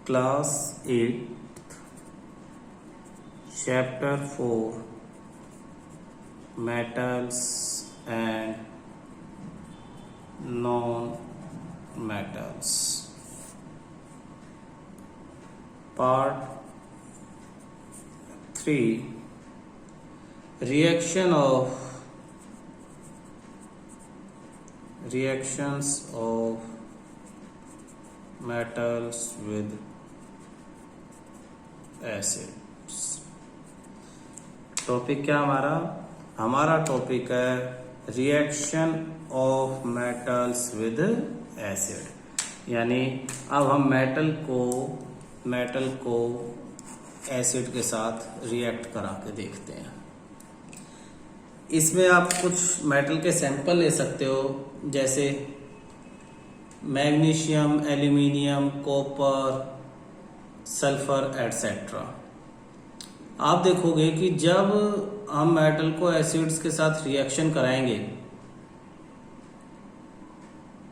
Class 8 chapter 4 metals and non-metals part 3 reactions of metals with acids। Topic क्या हमारा topic है reaction of metals with acid. यानी अब हम मेटल को एसिड के साथ रिएक्ट करा के देखते हैं। इसमें आप कुछ मेटल के सैंपल ले सकते हो, जैसे magnesium, aluminium, copper, sulphur etcetera. आप देखोगे कि जब हम मेटल को एसिड्स के साथ रिएक्शन कराएंगे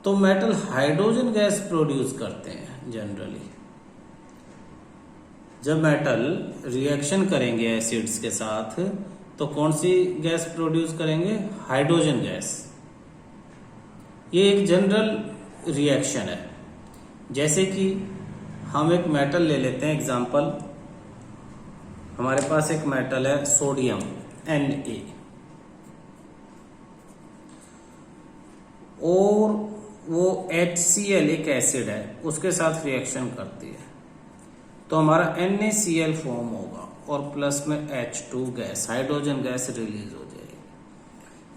तो मेटल हाइड्रोजन गैस प्रोड्यूस करते हैं। जनरली जब मेटल रिएक्शन करेंगे एसिड्स के साथ तो कौन सी गैस प्रोड्यूस करेंगे? Hydrogen gas. ये एक जनरल रिएक्शन है। जैसे कि हम एक मेटल ले लेते हैं, एग्जांपल हमारे पास एक मेटल है सोडियम Na, और वो HCl एक एसिड है, उसके साथ रिएक्शन करती है तो हमारा NaCl फॉर्म होगा और प्लस में H2 gas, hydrogen gas release हो जाएगी।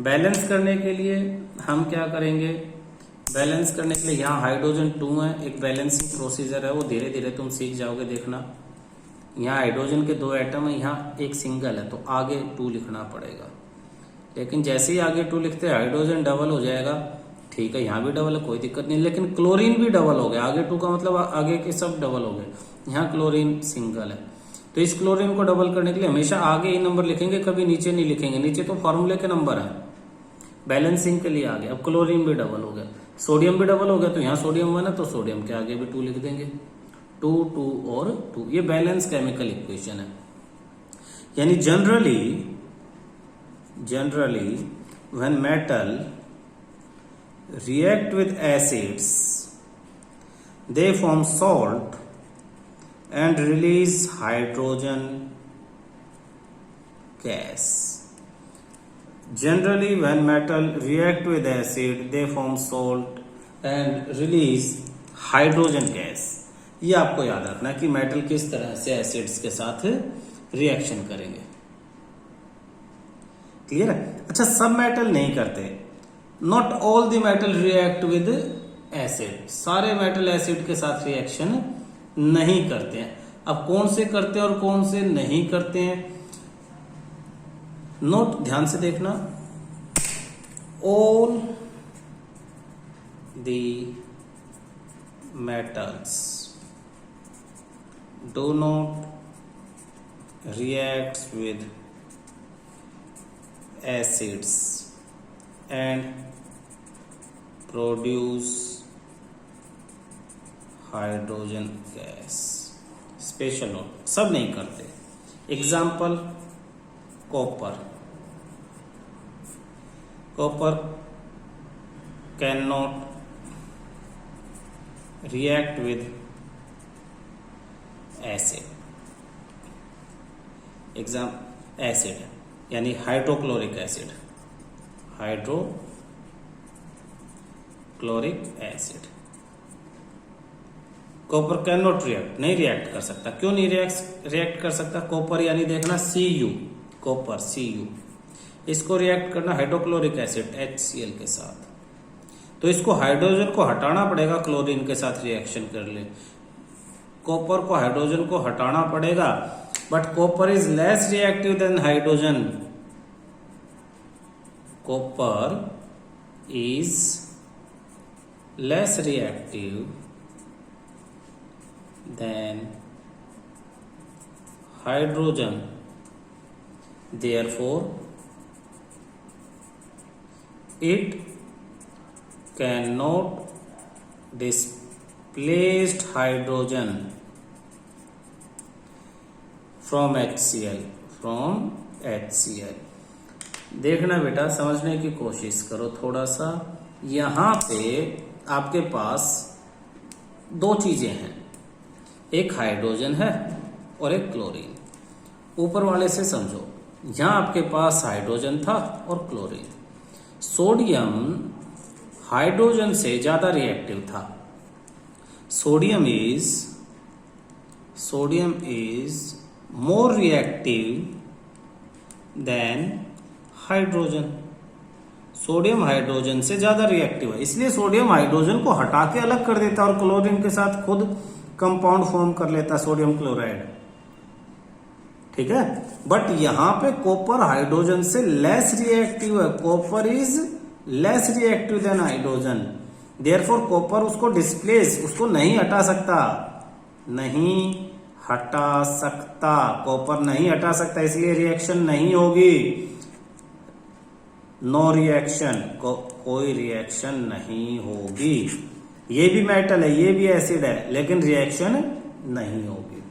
बैलेंस करने के लिए हम क्या करेंगे? बैलेंस करने के लिए यहाँ हाइड्रोजन 2 है, एक बैलेंसिंग प्रोसीजर है, वो धीरे धीरे तुम सीख जाओगे। देखना, यहाँ हाइड्रोजन के 2 एटम है, यहाँ एक सिंगल है, तो आगे 2 लिखना पड़ेगा। लेकिन जैसे ही आगे 2 लिखते हैं हाइड्रोजन डबल हो जाएगा। ठीक है, यहाँ भी डबल है, कोई दिक्कत नहीं। लेकिन क्लोरीन भी डबल हो गया, आगे 2 का मतलब आगे के सब डबल हो गए। यहाँ क्लोरीन सिंगल है, तो इस क्लोरीन को डबल करने के लिए हमेशा आगे ही नंबर लिखेंगे, कभी नीचे नहीं लिखेंगे। नीचे तो फॉर्मूले के नंबर है, बैलेंसिंग के लिए आगे। अब क्लोरीन भी डबल हो गया, सोडियम भी डबल हो गया, तो यहाँ सोडियम 1 है तो सोडियम के आगे भी 2 लिख देंगे। 2 2 और 2, ये बैलेंस केमिकल इक्वेशन है। यानी generally when metal react with acids they form salt and release hydrogen gas. Generally when metal react with acid they form salt and release hydrogen gas. ये आपको याद रखना है कि मेटल किस तरह से एसिड्स के साथ रिएक्शन करेंगे। क्लियर है? अच्छा, सब मेटल नहीं करते। Not all the metal react with acid. सारे मेटल एसिड के साथ रिएक्शन नहीं करते हैं। अब कौन से करते हैं और कौन से नहीं करते हैं, नोट ध्यान से देखना। All the metals do not react with acids and produce hydrogen gas। Special note, सब नहीं करते। Example copper can not react with acid. Acid यानी hydrochloric acid, hydrochloric acid. Copper can not react, नहीं react कर सकता। क्यों नहीं react कर सकता? कॉपर यानी देखना Cu, कॉपर Cu, इसको रिएक्ट करना हाइड्रोक्लोरिक एसिड HCl के साथ, तो इसको हाइड्रोजन को हटाना पड़ेगा, क्लोरीन के साथ रिएक्शन कर ले। कॉपर को हाइड्रोजन को हटाना पड़ेगा, but copper is less reactive than hydrogen. Copper is less reactive than hydrogen, therefore it cannot displace hydrogen from HCl, from HCl। देखना बेटा, समझने की कोशिश करो थोड़ा सा। यहां पे आपके पास दो चीजें हैं, एक हाइड्रोजन है और एक क्लोरीन। ऊपर वाले से समझो, यहां आपके पास हाइड्रोजन था और क्लोरीन। सोडियम हाइड्रोजन से ज्यादा रिएक्टिव था। Sodium is more reactive than hydrogen. Sodium hydrogen से ज्यादा रिएक्टिव है, इसलिए सोडियम हाइड्रोजन को हटा के अलग कर देता और क्लोरीन के साथ खुद कंपाउंड फॉर्म कर लेता, सोडियम क्लोराइड। ठीक है, बट यहां पे कॉपर हाइड्रोजन से लेस रिएक्टिव है। Copper is less reactive than hydrogen, therefore copper उसको डिस्प्लेस, उसको नहीं हटा सकता, कॉपर नहीं हटा सकता, इसलिए रिएक्शन नहीं होगी। नो रिएक्शन, कोई रिएक्शन नहीं होगी। ये भी मेटल है, ये भी एसिड है, लेकिन रिएक्शन नहीं होगी।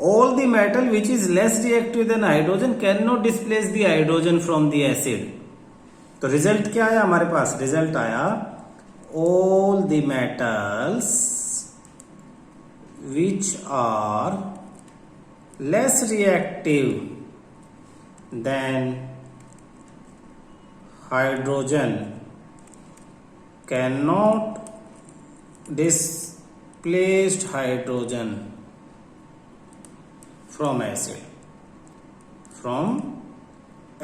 All the metal which is less reactive than hydrogen can not displace the hydrogen from the acid. तो रिजल्ट क्या आया हमारे पास? रिजल्ट आया all the metals which are less reactive than hydrogen cannot displaced hydrogen from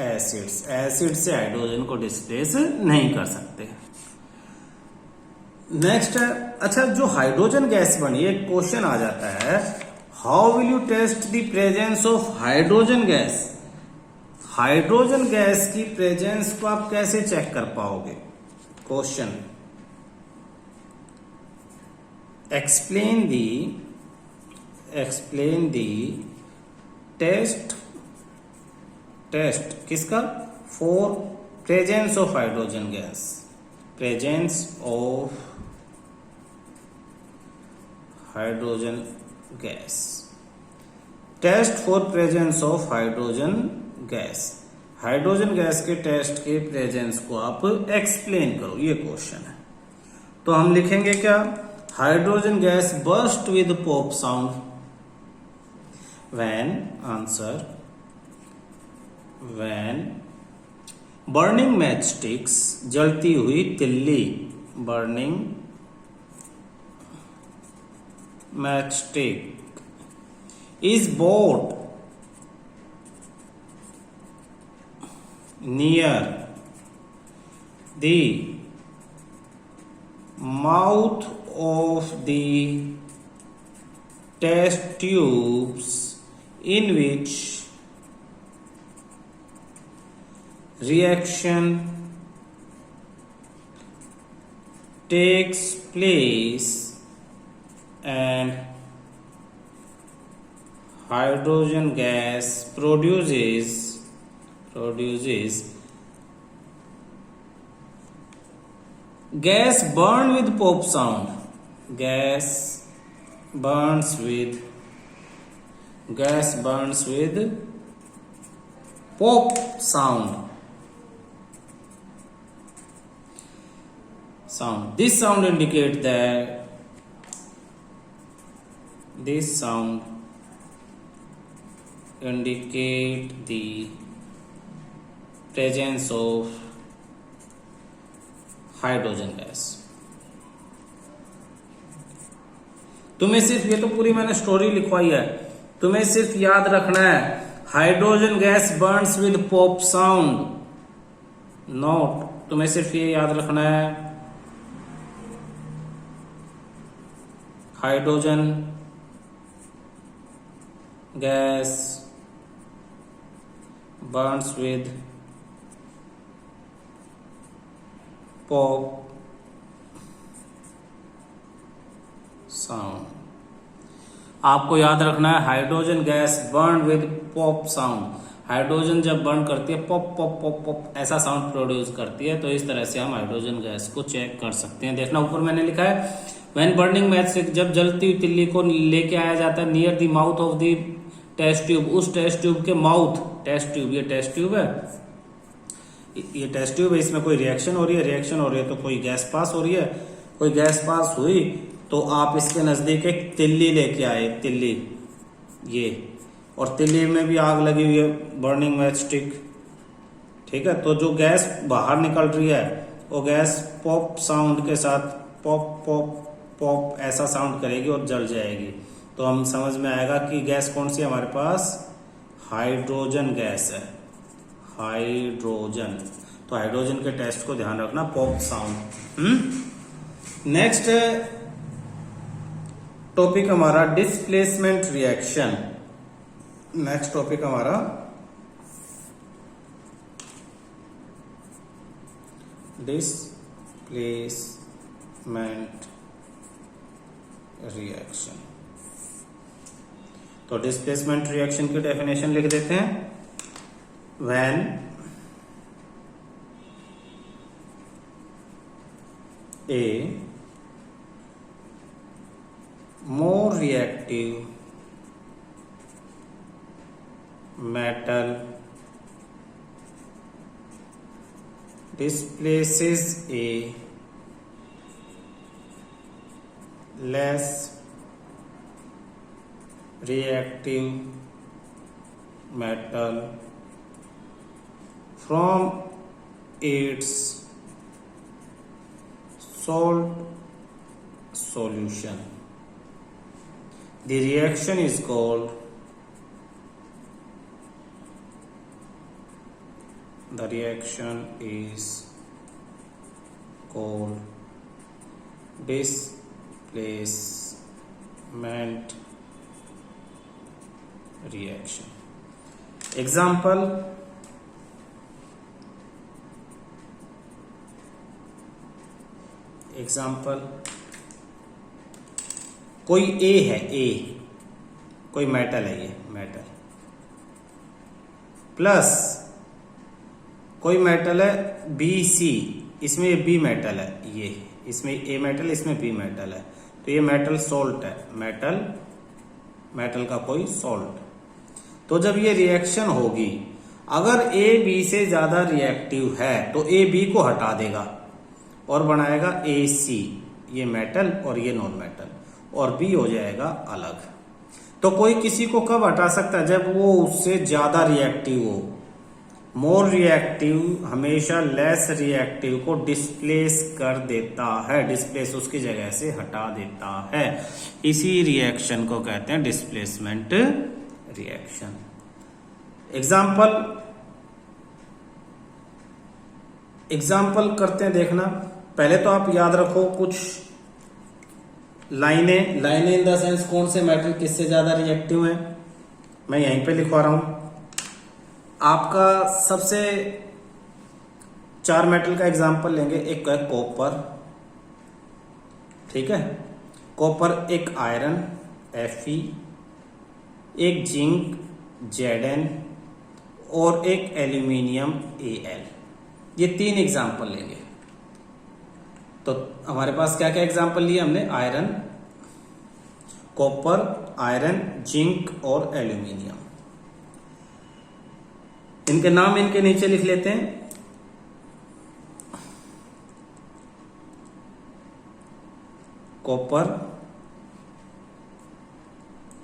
acids से hydrogen को displace नहीं कर सकते। नेक्स्ट है, अच्छा जो हाइड्रोजन गैस बनी, एक क्वेश्चन आ जाता है, how will you test the presence of hydrogen gas. Hydrogen gas की प्रेजेंस को आप कैसे चेक कर पाओगे? क्वेश्चन, एक्सप्लेन दी टेस्ट किसका? For presence of hydrogen gas, presence of hydrogen gas, test for presence of hydrogen gas. Hydrogen gas के test के presence को आप एक्सप्लेन करो, ये क्वेश्चन है। तो हम लिखेंगे क्या? Hydrogen gas burst with pop sound when burning match sticks, जलती हुई तिल्ली, burning match stick is boat near the mouth of the test tubes in which reaction takes place and hydrogen gas produces gas burn with pop sound, gas burns with pop sound. This sound indicates that indicate the presence of hydrogen gas. तुम्हें सिर्फ, ये तो पूरी मैंने story लिखवाई है, तुम्हें सिर्फ याद रखना है hydrogen gas Burns with pop sound. Note, तुम्हें सिर्फ ये याद रखना है hydrogen gas Burns with pop sound. आपको याद रखना है hydrogen gas burn with pop sound. Hydrogen जब बर्न करती है पॉप पॉप पॉप पॉप ऐसा साउंड प्रोड्यूस करती है, तो इस तरह से हम हाइड्रोजन गैस को चेक कर सकते हैं। देखना ऊपर मैंने लिखा है व्हेन बर्निंग मैच, जब जलती हुई तिल्ली को लेके आया जाता है near the mouth of the test tube, उस टेस्ट ट्यूब के माउथ, टेस्ट ट्यूब, ये टेस्ट ट्यूब है, ये टेस्ट ट्यूब है, इसमें कोई रिएक्शन हो रही है, रिएक्शन हो रही है तो कोई गैस पास हो रही है, कोई गैस पास हुई तो आप इसके नजदीक एक तिल्ली लेके आए, तिल्ली ये, और तिल्ली में भी आग लगी हुई है, बर्निंग मैच स्टिक, ठीक है। तो जो गैस बाहर निकल रही है वो गैस पॉप साउंड के साथ पॉप पॉप पॉप ऐसा साउंड करेगी और जल जाएगी। तो हम समझ में आएगा कि गैस कौन सी है हमारे पास, हाइड्रोजन गैस है, हाइड्रोजन। तो हाइड्रोजन के टेस्ट को ध्यान रखना, पॉप साउंड। नेक्स्ट टॉपिक हमारा डिस्प्लेसमेंट रिएक्शन। नेक्स्ट टॉपिक हमारा डिस्प्लेसमेंट रिएक्शन। तो डिस्प्लेसमेंट रिएक्शन की डेफिनेशन लिख देते हैं, when A more reactive metal displaces a less reactive metal from its salt solution. The reaction is called displacement reaction. Example, कोई ए है, ए कोई मेटल है, ये मेटल प्लस कोई मेटल है बी सी, इसमें ये बी मेटल है, ये इसमें ए मेटल, इसमें बी मेटल है, तो ये मेटल सोल्ट है, मेटल का कोई सोल्ट। तो जब ये रिएक्शन होगी, अगर ए बी से ज्यादा रिएक्टिव है तो ए बी को हटा देगा और बनाएगा ए सी, ये मेटल और ये नॉन मेटल, और बी हो जाएगा अलग। तो कोई किसी को कब हटा सकता है, जब वो उससे ज्यादा रिएक्टिव हो। मोर रिएक्टिव हमेशा लेस रिएक्टिव को डिस्प्लेस कर देता है, डिस्प्लेस उसकी जगह से हटा देता है। इसी रिएक्शन को कहते हैं डिस्प्लेसमेंट रिएक्शन। एग्जाम्पल करते हैं, देखना। पहले तो आप याद रखो कुछ लाइनें इन द सेंस कौन से मेटल किससे ज्यादा रिएक्टिव है, मैं यहीं पे लिखवा रहा हूं। आपका सबसे 4 मेटल का एग्जांपल लेंगे। एक है कॉपर, ठीक है, कॉपर, एक आयरन Fe, एक जिंक Zn और एक एल्यूमिनियम Al। ये 3 एग्जांपल लेंगे। तो हमारे पास क्या क्या एग्जांपल लिए हमने, आयरन, कॉपर, आयरन, जिंक और एल्यूमिनियम। इनके नाम इनके नीचे लिख लेते हैं। कॉपर,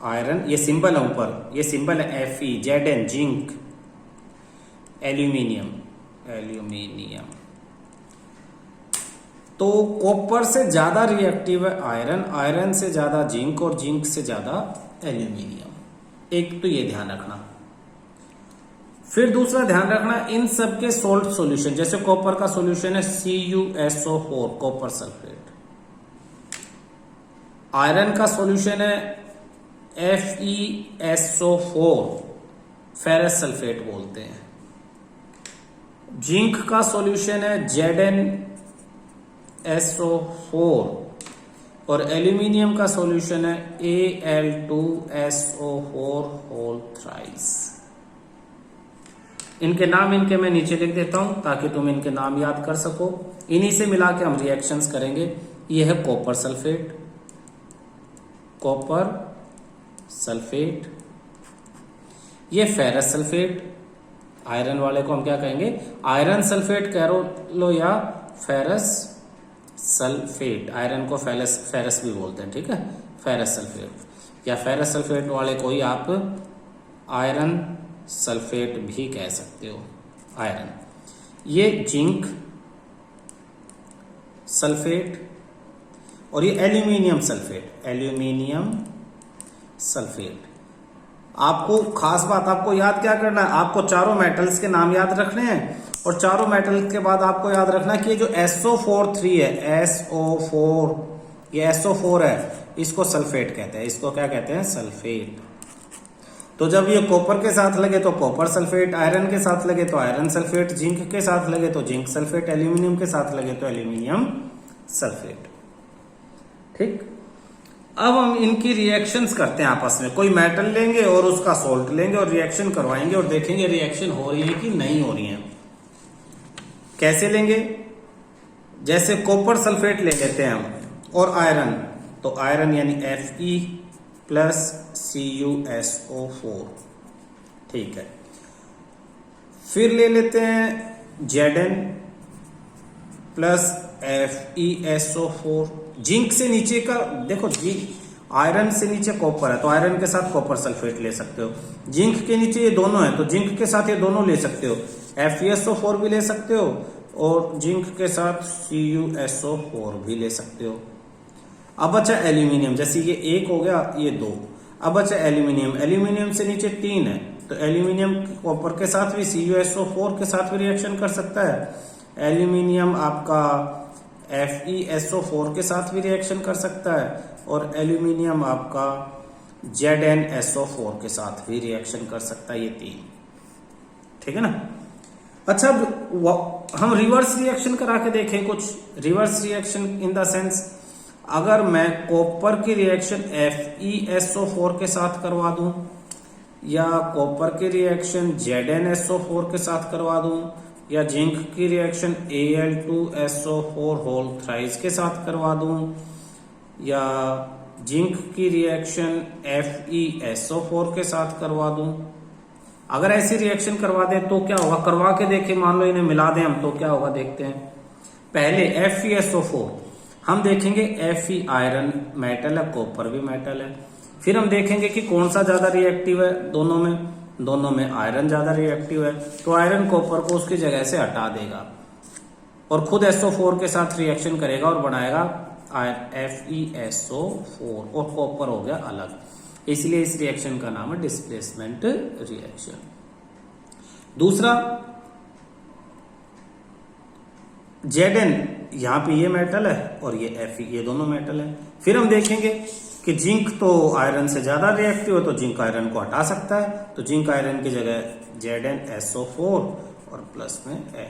आयरन, ये सिंबल है ऊपर, ये सिंबल है Fe, Zn, जिंक, एल्यूमिनियम। तो कॉपर से ज्यादा रिएक्टिव है आयरन, आयरन से ज्यादा जिंक और जिंक से ज्यादा एल्यूमिनियम। एक तो ये ध्यान रखना। फिर दूसरा ध्यान रखना, इन सब के सोल्ट सॉल्यूशन, जैसे कॉपर का सॉल्यूशन है CuSO4, कॉपर सल्फेट। आयरन का सॉल्यूशन है FeSO4, फेरस सल्फेट बोलते हैं। जिंक का सॉल्यूशन है ZnSO4 और एल्यूमिनियम का सॉल्यूशन है Al2SO4 होल थ्राइस। इनके नाम इनके मैं नीचे लिख देता हूं ताकि तुम इनके नाम याद कर सको। इन्हीं से मिला के हम रिएक्शंस करेंगे। ये है कॉपर सल्फेट, ये फेरस सल्फेट, आयरन वाले को हम क्या कहेंगे, आयरन सल्फेट कह लो या फेरस सल्फेट। आयरन को फेरस भी बोलते हैं, ठीक है, फेरस सल्फेट, या फेरस सल्फेट वाले को ही आप आयरन सल्फेट भी कह सकते हो, आयरन। ये जिंक सल्फेट और ये एल्यूमिनियम सल्फेट, एल्यूमिनियम सल्फेट। आपको खास बात, आपको याद क्या करना है, आपको चारों मेटल्स के नाम याद रखने हैं और चारों मेटल्स के बाद आपको याद रखना है कि ये जो SO43 है, SO4, ये SO4 है, इसको सल्फेट कहते हैं। इसको क्या कहते हैं, सल्फेट। तो जब ये कॉपर के साथ लगे तो कॉपर सल्फेट, आयरन के साथ लगे तो आयरन सल्फेट, जिंक के साथ लगे तो जिंक सल्फेट, एल्यूमिनियम के साथ लगे तो एल्यूमिनियम सल्फेट। ठीक, अब हम इनकी रिएक्शंस करते हैं आपस में। कोई मेटल लेंगे और उसका सोल्ट लेंगे और रिएक्शन करवाएंगे और देखेंगे रिएक्शन हो रही है कि नहीं हो रही है। कैसे लेंगे, जैसे कॉपर सल्फेट ले लेते हैं हम और आयरन, तो आयरन यानी Fe प्लस CuSO4, ठीक है। फिर ले लेते हैं Zn प्लस FeSO4। जिंक से नीचे का देखो, आयरन से नीचे कॉपर है तो आयरन के साथ कॉपर सल्फेट ले सकते हो। जिंक के नीचे ये दोनों है तो जिंक के साथ ये दोनों ले सकते हो, FeSO4 भी ले सकते हो और जिंक के साथ CuSO4 भी ले सकते हो। अब बचा एल्यूमिनियम, जैसे ये एक हो गया, ये दो। अब बचा एल्यूमिनियम, एल्यूमिनियम से नीचे 3 है तो एल्यूमिनियम कॉपर के साथ भी CuSO4 के साथ भी रिएक्शन कर सकता है। एल्यूमिनियम आपका FeSO4 के साथ भी रिएक्शन कर सकता है और एल्यूमिनियम आपका ZnSO4 के साथ भी रिएक्शन कर सकता है, ये 3, ठीक है ना। अच्छा, हम रिवर्स रिएक्शन करा के देखें कुछ। Reverse reaction in the sense, अगर मैं कॉपर की रिएक्शन FeSO4 के साथ करवा दूं या कॉपर की रिएक्शन ZnSO4 के साथ करवा दूं या जिंक की रिएक्शन Al2SO4 होल थ्राइस के साथ करवा दूं या जिंक की रिएक्शन FeSO4 के साथ करवा दूं, अगर ऐसी रिएक्शन करवा दें तो क्या होगा, करवा के देखें। मान लो इन्हें मिला दें हम तो क्या होगा देखते हैं। पहले FeSO4 हम देखेंगे, Fe आयरन मेटल है, कॉपर भी मेटल है। फिर हम देखेंगे कि कौन सा ज्यादा रिएक्टिव है, दोनों में आयरन ज्यादा रिएक्टिव है तो आयरन कॉपर को उसकी जगह से हटा देगा और खुद SO4 के साथ रिएक्शन करेगा और बनाएगा FeSO4 और कॉपर हो गया अलग। इसलिए इस रिएक्शन का नाम है डिस्प्लेसमेंट रिएक्शन। दूसरा, Zn, यहां पे ये मेटल है और ये Fe, ये दोनों मेटल है। फिर हम देखेंगे कि जिंक तो आयरन से ज्यादा रिएक्टिव है तो जिंक आयरन को हटा सकता है, तो जिंक आयरन की जगह ZnSO4 और प्लस में Fe।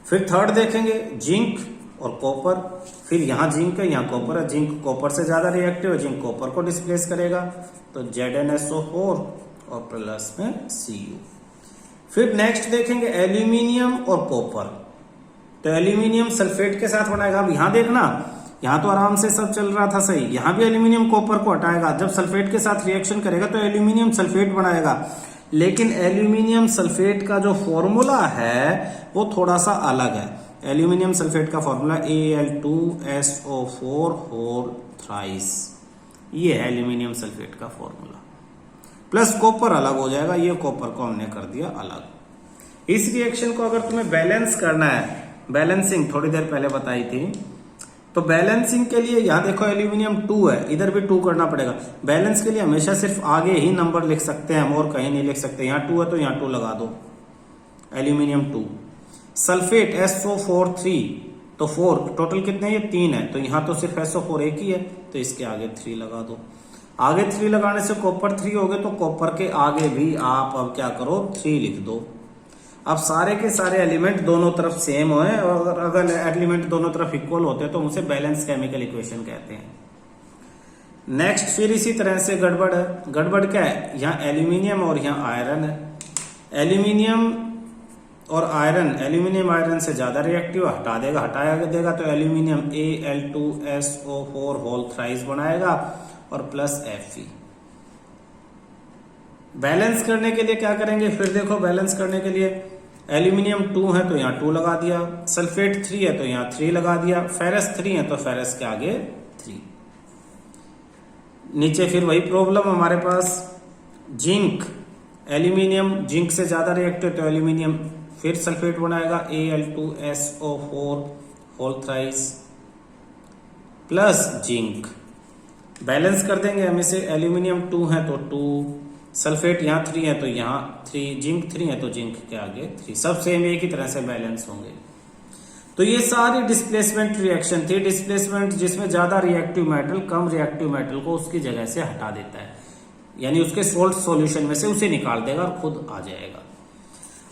फिर थर्ड देखेंगे, जिंक और कॉपर। फिर यहां जिंक है, यहां कॉपर है, जिंक कॉपर से ज्यादा रिएक्टिव है, जिंक कॉपर को डिस्प्लेस करेगा तो ZnSO4 और प्लस में Cu। फिर नेक्स्ट देखेंगे एल्यूमिनियम और कॉपर, तो एल्यूमिनियम सल्फेट के साथ बनाएगा। अब यहां देखना, यहां तो आराम से सब चल रहा था सही, यहां भी एल्यूमिनियम कॉपर को हटाएगा, जब सल्फेट के साथ रिएक्शन करेगा तो एल्यूमिनियम सल्फेट बनाएगा। लेकिन एल्यूमिनियम सल्फेट का जो फॉर्मूला है वो थोड़ा सा अलग है। एल्यूमिनियम सल्फेट का फॉर्मूला Al2SO4 होल थ्राइस, ये है एल्यूमिनियम सल्फेट का फॉर्मूला। प्लस कॉपर अलग हो जाएगा, ये कॉपर को हमने कर दिया अलग। इस रिएक्शन को अगर तुम्हें बैलेंस करना है, बैलेंसिंग थोड़ी देर पहले बताई थी, तो बैलेंसिंग के लिए यहां देखो एल्यूमिनियम 2 है, इधर भी 2 करना पड़ेगा। बैलेंस के लिए हमेशा सिर्फ आगे ही नंबर लिख सकते हैं हम और कहीं नहीं लिख सकते। यहां 2 है तो यहां 2 लगा दो, एल्यूमिनियम 2। सल्फेट SO43 तो 4, टोटल कितने, ये 3 है तो यहां तो सिर्फ SO4 एक ही है तो इसके आगे 3 लगा दो। आगे 3 लगाने से कॉपर 3 हो गए तो कॉपर के आगे भी आप अब क्या करो, 3 लिख दो। अब सारे के सारे एलिमेंट दोनों तरफ सेम होए और अगर एलिमेंट दोनों तरफ इक्वल होते हैं तो उसे बैलेंस केमिकल इक्वेशन कहते हैं। नेक्स्ट, फिर इसी तरह से गड़बड़ है। गड़बड़ क्या है, यहाँ एल्यूमिनियम और यहाँ आयरन है। एल्यूमिनियम और आयरन, एल्यूमिनियम आयरन से ज्यादा रिएक्टिव, हटा देगा तो एल्यूमिनियम Al2SO4 होल थ्राइस बनाएगा और प्लस Fe। बैलेंस करने के लिए क्या करेंगे, फिर देखो बैलेंस करने के लिए एल्यूमिनियम 2 है तो यहाँ 2 लगा दिया, सल्फेट 3 है तो यहाँ 3 लगा दिया, फेरस 3 है तो फेरस के आगे 3। नीचे फिर वही प्रॉब्लम हमारे पास, जिंक एल्यूमिनियम जिंक से ज्यादा रिएक्टिव तो एल्यूमिनियम फिर सल्फेट बनाएगा Al2SO4 whole thrice plus zinc. Balance कर देंगे हम इसे, एल्यूमिनियम 2 है तो 2, सल्फेट यहाँ 3 है तो यहाँ 3, जिंक 3 है तो जिंक के आगे 3, सब सेम एक ही तरह से बैलेंस होंगे। तो ये सारी डिस्प्लेसमेंट रिएक्शन थी। डिस्प्लेसमेंट जिसमें ज्यादा रिएक्टिव मेटल कम रिएक्टिव मेटल को उसकी जगह से हटा देता है, यानी उसके सोल्ट सॉल्यूशन में से उसे निकाल देगा और खुद आ जाएगा।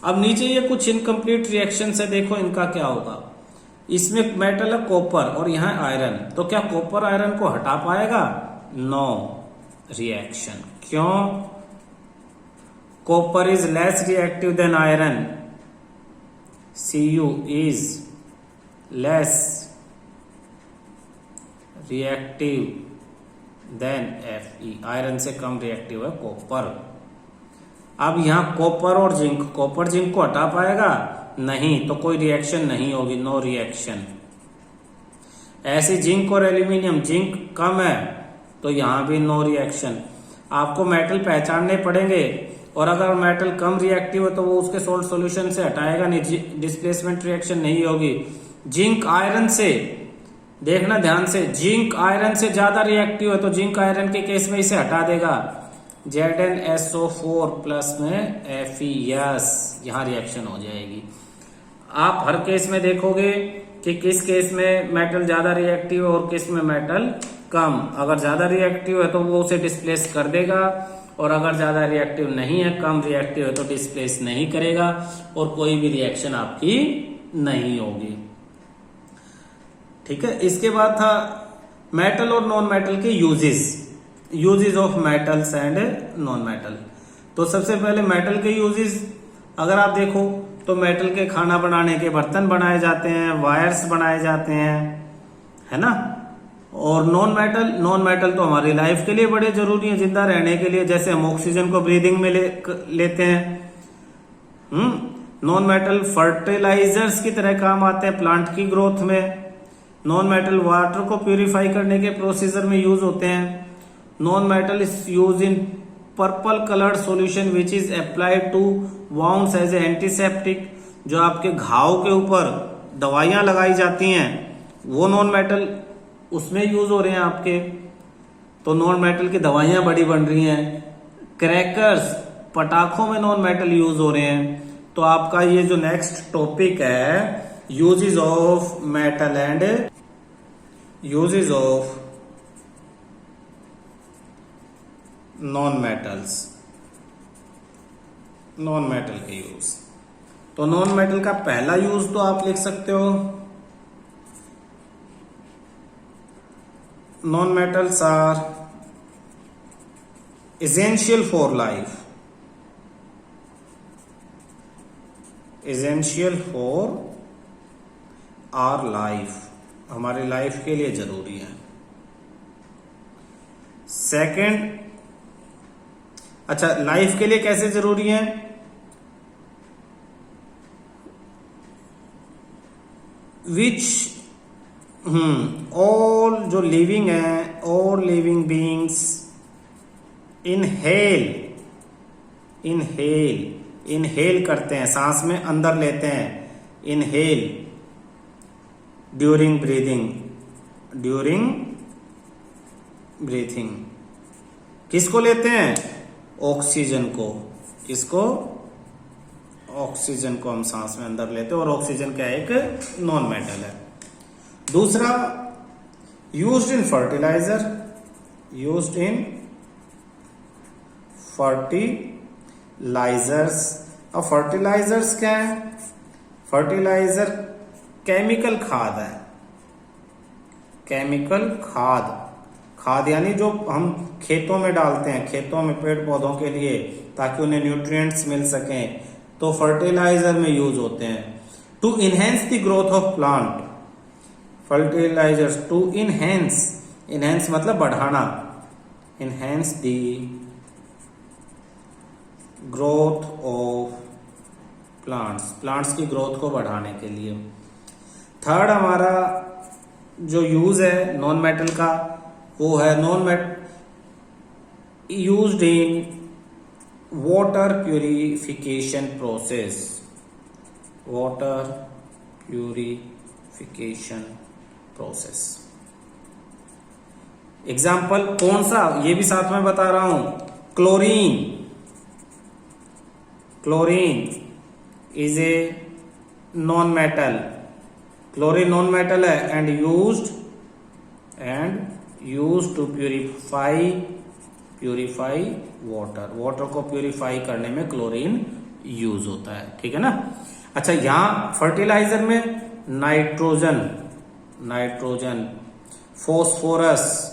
अब नीचे ये कुछ इनकम्प्लीट रिएक्शन है, देखो इनका क्या होगा। इसमें मेटल है कॉपर और यहाँ आयरन, तो क्या कॉपर आयरन को हटा पाएगा? No reaction. क्यों? Copper is less reactive than iron, Cu is less reactive than Fe, iron से कम रिएक्टिव है कॉपर। अब यहां कॉपर और जिंक, कॉपर जिंक को हटा पाएगा? नहीं, तो कोई रिएक्शन नहीं होगी, नो रिएक्शन। ऐसे जिंक और एल्यूमिनियम, जिंक कम है तो यहां भी नो रिएक्शन। आपको मेटल पहचानने पड़ेंगे, और अगर मेटल कम रिएक्टिव है तो वो उसके सोल्ट सॉल्यूशन से हटाएगा नहीं, डिस्प्लेसमेंट रिएक्शन नहीं होगी। जिंक आयरन से, देखना ध्यान से, जिंक आयरन से ज्यादा रिएक्टिव है तो जिंक आयरन के केस में इसे हटा देगा, ZnSO4 प्लस में Fe, यस, यहां रिएक्शन हो जाएगी। आप हर केस में देखोगे कि किस केस में मेटल ज्यादा रिएक्टिव है और किस में मेटल कम। अगर ज्यादा रिएक्टिव है तो वो उसे डिस्प्लेस कर देगा, और अगर ज्यादा रिएक्टिव नहीं है, कम रिएक्टिव है तो डिस्प्लेस नहीं करेगा, और कोई भी रिएक्शन आपकी नहीं होगी। ठीक है। इसके बाद था मेटल और नॉन मेटल के uses of metals and non metal. तो सबसे पहले मेटल के यूजेस अगर आप देखो तो मेटल के खाना बनाने के बर्तन बनाए जाते हैं, वायर्स बनाए जाते हैं, है ना। और नॉन मेटल तो हमारी लाइफ के लिए बड़े जरूरी है, जिंदा रहने के लिए, जैसे हम ऑक्सीजन को ब्रीदिंग में लेते हैं। नॉन मेटल फर्टिलाइजर्स की तरह काम आते हैं प्लांट की ग्रोथ में। नॉन मेटल वाटर को प्यूरिफाई करने के प्रोसीजर में यूज होते हैं। Non metal is use in purple coloured solution which is applied to wounds as a antiseptic. जो आपके घाव के ऊपर दवाइयां लगाई जाती हैं वो नॉन मेटल उसमें यूज हो रहे हैं आपके। तो नॉन मेटल की दवाइयां बड़ी बन रही हैं। क्रैकर्स, पटाखों में नॉन मेटल यूज हो रहे हैं। तो आपका ये जो नेक्स्ट टॉपिक है uses of metal and uses of non metals, non metal के यूज। तो नॉन मेटल का पहला यूज तो आप लिख सकते हो, non metals are essential for life, essential for our life, हमारी लाइफ के लिए जरूरी है। सेकंड, अच्छा लाइफ के लिए कैसे जरूरी है? विच ऑल जो लिविंग है, ऑल लिविंग बीइंग्स इनहेल करते हैं, सांस में अंदर लेते हैं, इनहेल ड्यूरिंग ब्रीथिंग। किसको लेते हैं? ऑक्सीजन को। किसको? ऑक्सीजन को हम सांस में अंदर लेते हैं, और ऑक्सीजन क्या एक नॉन मेटल है। दूसरा, यूज्ड इन फर्टिलाइजर्स। अब फर्टिलाइजर्स क्या है? फर्टिलाइजर केमिकल खाद है। केमिकल खाद यानी जो हम खेतों में डालते हैं, खेतों में पेड़ पौधों के लिए, ताकि उन्हें न्यूट्रिएंट्स मिल सकें, तो फर्टिलाइजर में यूज होते हैं। To enhance the growth of plant, fertilizers to enhance मतलब बढ़ाना, enhance the growth of plants की ग्रोथ को बढ़ाने के लिए। थर्ड हमारा जो यूज है नॉन मेटल का वो है used in water purification process. Water purification process example कौन सा, ये भी साथ में बता रहा हूं। Chlorine is a non metal, chlorine non metal है and used to purify water को प्यूरिफाई करने में क्लोरीन यूज होता है, ठीक है ना। अच्छा, यहां फर्टिलाइजर में नाइट्रोजन, फॉस्फोरस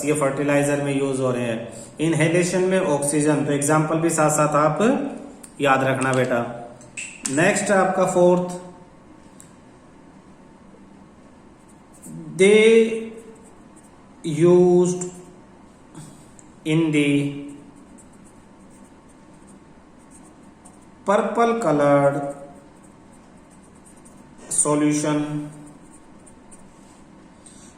ये फर्टिलाइजर में यूज हो रहे हैं। इनहेलेशन में ऑक्सीजन, तो एग्जांपल भी साथ साथ आप याद रखना बेटा। नेक्स्ट आपका fourth, they used in the purple coloured solution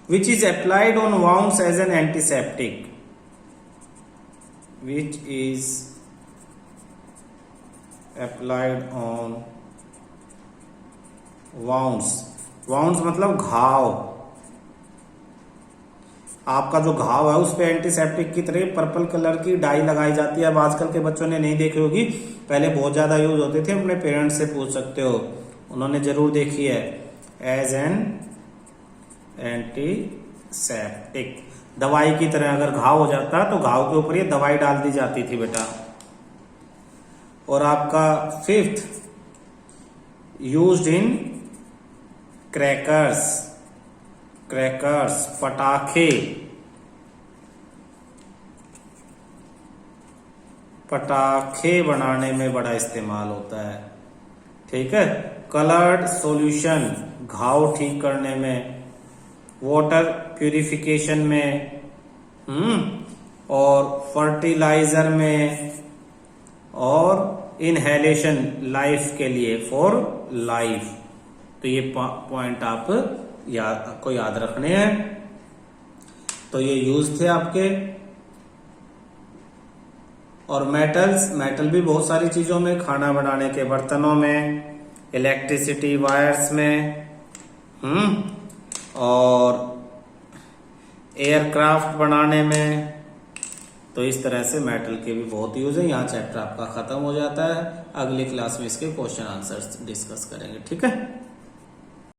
which is applied on wounds as an antiseptic, which is applied on wounds मतलब घाव, आपका जो घाव है उस पे एंटीसेप्टिक की तरह पर्पल कलर की डाई लगाई जाती है। अब आजकल के बच्चों ने नहीं देखी होगी, पहले बहुत ज्यादा यूज होते थे, अपने पेरेंट्स से पूछ सकते हो, उन्होंने जरूर देखी है। एज एन एंटीसेप्टिक, दवाई की तरह, अगर घाव हो जाता तो घाव के ऊपर ये दवाई डाल दी जाती थी बेटा। और आपका फिफ्थ, यूज्ड इन क्रैकर्स, पटाखे बनाने में बड़ा इस्तेमाल होता है, ठीक है। कलर्ड सॉल्यूशन, घाव ठीक करने में, वाटर प्यूरिफिकेशन में, और फर्टिलाइजर में, और इनहेलेशन लाइफ के लिए, फॉर लाइफ। तो ये पॉइंट आपको याद रखने हैं। तो ये यूज थे आपके। और मेटल भी बहुत सारी चीजों में, खाना बनाने के बर्तनों में, इलेक्ट्रिसिटी वायर्स में, और एयरक्राफ्ट बनाने में। तो इस तरह से मेटल के भी बहुत यूज है। यहाँ चैप्टर आपका खत्म हो जाता है। अगली क्लास में इसके क्वेश्चन आंसर्स डिस्कस करेंगे, ठीक है।